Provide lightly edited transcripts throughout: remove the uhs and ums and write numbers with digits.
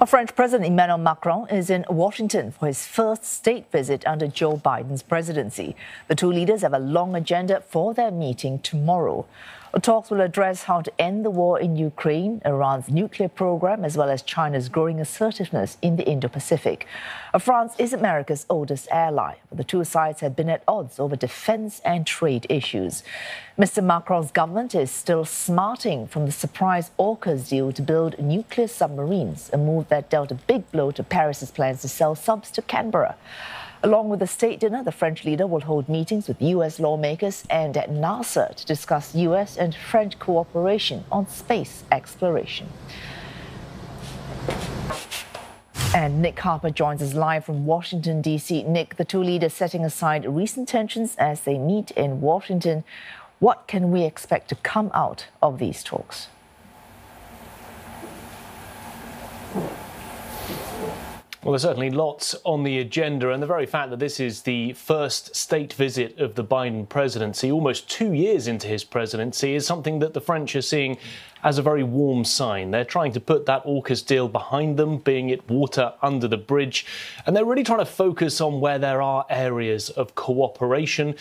French President Emmanuel Macron is in Washington for his first state visit under Joe Biden's presidency. The two leaders have a long agenda for their meeting tomorrow. The talks will address how to end the war in Ukraine, Iran's nuclear program, as well as China's growing assertiveness in the Indo-Pacific. France is America's oldest ally, but the two sides have been at odds over defense and trade issues. Mr. Macron's government is still smarting from the surprise AUKUS deal to build nuclear submarines, a move that dealt a big blow to Paris's plans to sell subs to Canberra. Along with the state dinner, the French leader will hold meetings with U.S. lawmakers and at NASA to discuss U.S. and French cooperation on space exploration. And Nick Harper joins us live from Washington, D.C. Nick, the two leaders setting aside recent tensions as they meet in Washington. What can we expect to come out of these talks? Well, there's certainly lots on the agenda, and the very fact that this is the first state visit of the Biden presidency, almost 2 years into his presidency, is something that the French are seeing as a very warm sign. They're trying to put that AUKUS deal behind them, being it water under the bridge, and they're really trying to focus on where there are areas of cooperation,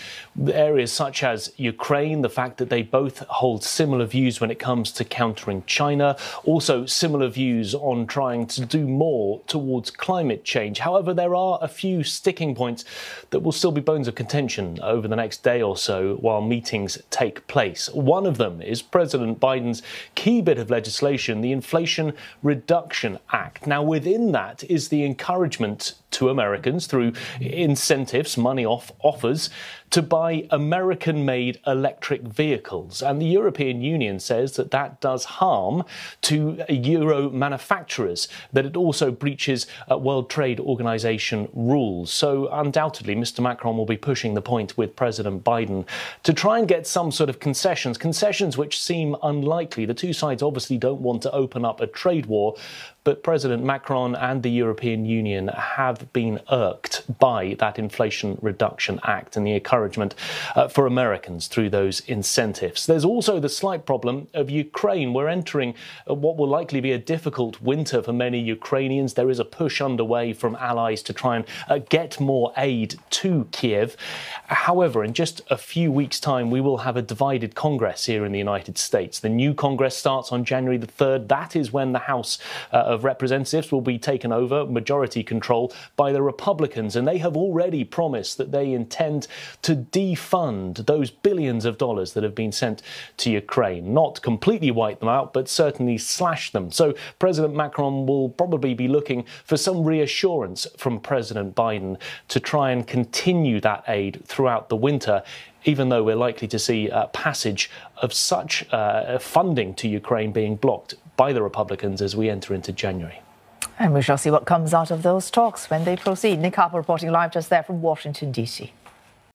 areas such as Ukraine, the fact that they both hold similar views when it comes to countering China, also similar views on trying to do more towards climate change. However, there are a few sticking points that will still be bones of contention over the next day or so while meetings take place. One of them is President Biden's key bit of legislation, the Inflation Reduction Act. Now, within that is the encouragement to Americans through incentives, money off offers, to buy American-made electric vehicles. And the European Union says that that does harm to Euro manufacturers, that it also breaches World Trade Organization rules. So undoubtedly, Mr. Macron will be pushing the point with President Biden to try and get some sort of concessions which seem unlikely. The two sides obviously don't want to open up a trade war, but President Macron and the European Union have been irked by that Inflation Reduction Act and the encouragement for Americans through those incentives. There's also the slight problem of Ukraine. We're entering what will likely be a difficult winter for many Ukrainians. There is a push underway from allies to try and get more aid to Kiev. However, in just a few weeks' time, we will have a divided Congress here in the United States. The new Congress starts on January the 3rd. That is when the House of Representatives will be taken over, majority control, by the Republicans, and they have already promised that they intend to defund those billions of dollars that have been sent to Ukraine. Not completely wipe them out, but certainly slash them. So President Macron will probably be looking for some reassurance from President Biden to try and continue that aid throughout the winter, even though we're likely to see passage of such funding to Ukraine being blocked by the Republicans as we enter into January. And we shall see what comes out of those talks when they proceed. Nick Harper reporting live just there from Washington, D.C.